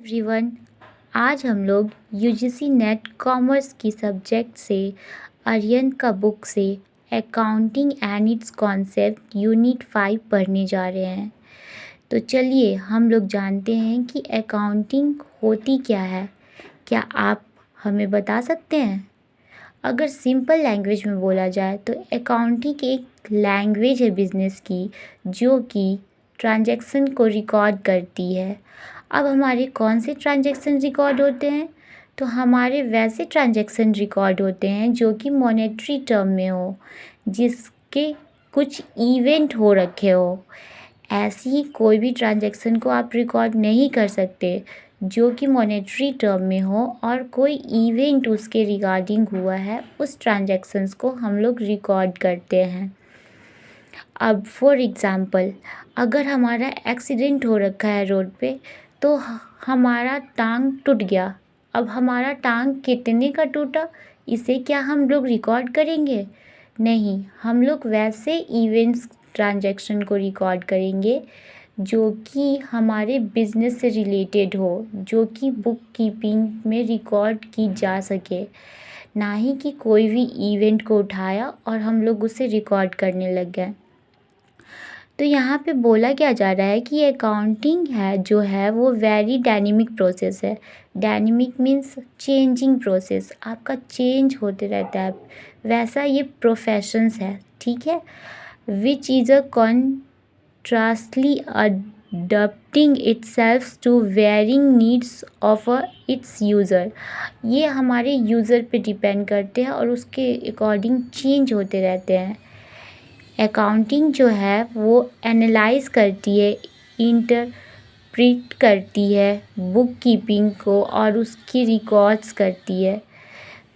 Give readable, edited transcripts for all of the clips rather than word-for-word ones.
Everyone, आज हम लोग यूजीसी नेट कॉमर्स की सब्जेक्ट से आर्यन का बुक से accounting and it's concept unit 5 पढ़ने जा रहे हैं। तो चलिए हम लोग जानते हैं कि अकाउंटिंग होती क्या है। क्या आप हमें बता सकते हैं? अगर सिंपल लैंग्वेज में बोला जाए तो अकाउंटिंग एक लैंग्वेज है बिजनेस की, जो कि ट्रांजैक्शन को रिकॉर्ड करती है। अब हमारे कौन से ट्रांजैक्शन रिकॉर्ड होते हैं? तो हमारे वैसे ट्रांजैक्शन रिकॉर्ड होते हैं जो कि मॉनेटरी टर्म में हो, जिसके कुछ इवेंट हो रखे हो। ऐसी ही कोई भी ट्रांजैक्शन को आप रिकॉर्ड नहीं कर सकते जो कि मॉनेटरी टर्म में हो और कोई इवेंट उसके रिगार्डिंग हुआ है। उस ट्रांजैक्शंस को हम लोग रिकॉर्ड करते हैं। अब फॉर एग्ज़ाम्पल, अगर हमारा एक्सीडेंट हो रखा है रोड पे, तो हमारा टांग टूट गया। अब हमारा टांग कितने का टूटा, इसे क्या हम लोग रिकॉर्ड करेंगे? नहीं, हम लोग वैसे इवेंट्स ट्रांजैक्शन को रिकॉर्ड करेंगे जो कि हमारे बिजनेस से रिलेटेड हो, जो कि बुक कीपिंग में रिकॉर्ड की जा सके, ना ही कि कोई भी इवेंट को उठाया और हम लोग उसे रिकॉर्ड करने लग गए। तो यहाँ पे बोला क्या जा रहा है कि अकाउंटिंग है जो है वो वेरी डायनेमिक प्रोसेस है। डायनेमिक मीन्स चेंजिंग प्रोसेस, आपका चेंज होते रहता है। वैसा ये प्रोफेशंस है, ठीक है, which is a constantly adapting itself to varying needs of its user. ये हमारे यूज़र पे डिपेंड करते हैं और उसके अकॉर्डिंग चेंज होते रहते हैं। अकाउंटिंग जो है वो एनालाइज करती है, इंटरप्रिट करती है बुक कीपिंग को और उसकी रिकॉर्ड्स करती है।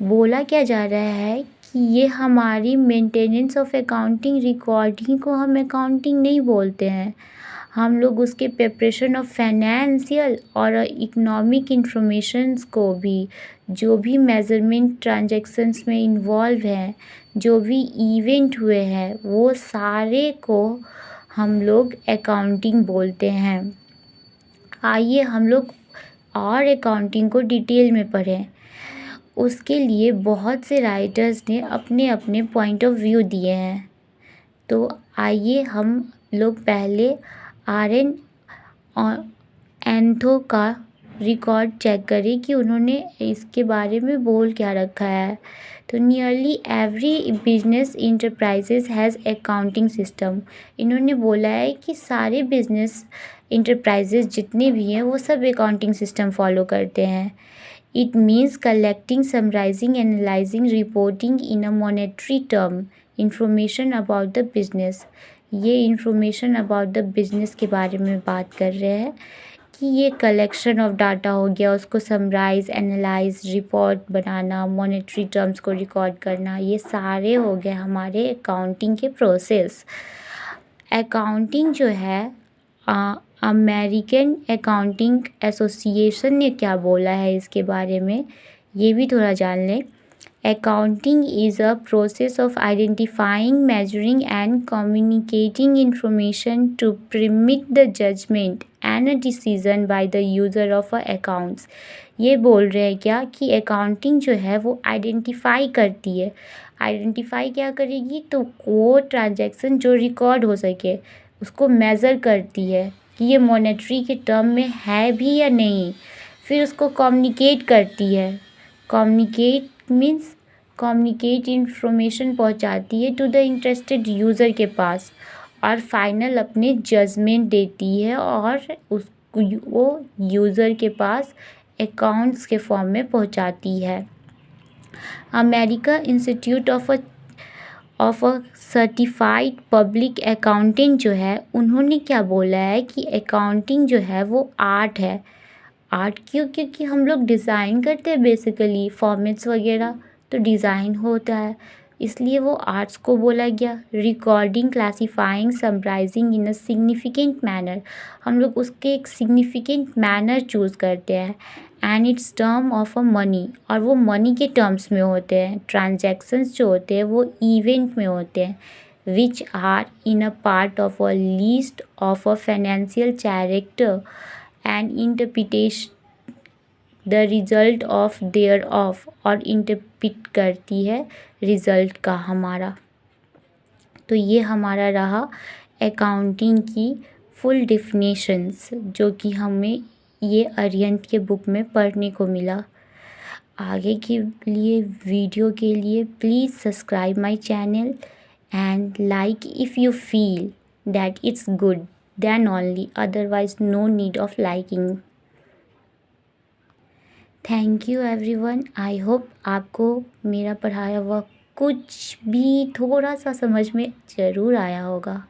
बोला क्या जा रहा है कि ये हमारी मेंटेनेंस ऑफ अकाउंटिंग रिकॉर्डिंग को हम अकाउंटिंग नहीं बोलते हैं। हम लोग उसके प्रिपरेशन ऑफ फाइनेंशियल और इकोनॉमिक इंफॉर्मेशंस को भी, जो भी मेजरमेंट ट्रांजैक्शंस में इन्वॉल्व हैं, जो भी इवेंट हुए हैं, वो सारे को हम लोग अकाउंटिंग बोलते हैं। आइए हम लोग और अकाउंटिंग को डिटेल में पढ़ें। उसके लिए बहुत से राइटर्स ने अपने अपने पॉइंट ऑफ व्यू दिए हैं। तो आइए हम लोग पहले आर्यन एंथो का रिकॉर्ड चेक करें कि उन्होंने इसके बारे में बोल क्या रखा है। तो nearly every business enterprises has accounting system. इन्होंने बोला है कि सारे बिजनेस इंटरप्राइजेज जितने भी हैं वो सब अकाउंटिंग सिस्टम फॉलो करते हैं। It means collecting, summarising, analysing, reporting in a monetary term information about the business. ये इंफॉर्मेशन अबाउट द बिजनेस के बारे में बात कर रहे हैं कि ये कलेक्शन ऑफ डाटा हो गया, उसको समराइज, एनालाइज, रिपोर्ट बनाना, मॉनेटरी टर्म्स को रिकॉर्ड करना, ये सारे हो गए हमारे अकाउंटिंग के प्रोसेस। अकाउंटिंग जो है, अमेरिकन अकाउंटिंग एसोसिएशन ने क्या बोला है इसके बारे में, ये भी थोड़ा जान लें। Accounting is a process of identifying, measuring and communicating information to permit the judgment and a decision by the user of accounts। ये बोल रहे हैं क्या कि अकाउंटिंग जो है वो आइडेंटिफाई करती है। आइडेंटिफाई क्या करेगी? तो वो ट्रांजैक्शन जो रिकॉर्ड हो सके उसको मेज़र करती है कि ये मॉनेटरी के टर्म में है भी या नहीं। फिर उसको कम्युनिकेट करती है। कम्युनिकेट मीन्स कम्युनिकेट इंफॉर्मेशन पहुंचाती है टू द इंटरेस्टेड यूज़र के पास, और फाइनल अपने जजमेंट देती है और वो यूज़र के पास अकाउंट्स के फॉर्म में पहुंचाती है। America institute of a certified public accountant जो है, उन्होंने क्या बोला है कि अकाउंटिंग जो है वो आर्ट है। आर्ट क्यों? क्योंकि हम लोग डिज़ाइन करते हैं बेसिकली, फॉर्मेट्स वगैरह तो डिज़ाइन होता है, इसलिए वो आर्ट्स को बोला गया। Recording, classifying, summarising in a significant manner, हम लोग उसके एक सिग्निफिकेंट मैनर चूज़ करते हैं। And its term of a money, और वो मनी के टर्म्स में होते हैं। ट्रांजैक्शंस जो होते हैं वो इवेंट में होते हैं, which are in a part of a list of a financial character and interpretation the result of their of, और इंटरप्रेट करती है रिजल्ट का हमारा। तो ये हमारा रहा अकाउंटिंग की फुल डिफिनेशंस, जो कि हमें ये आर्यन के बुक में पढ़ने को मिला। आगे के लिए वीडियो के लिए please subscribe my channel and like if you feel that it's good, then only, otherwise no need of liking. Thank you everyone. I hope आपको मेरा पढ़ाया हुआ कुछ भी थोड़ा सा समझ में ज़रूर आया होगा।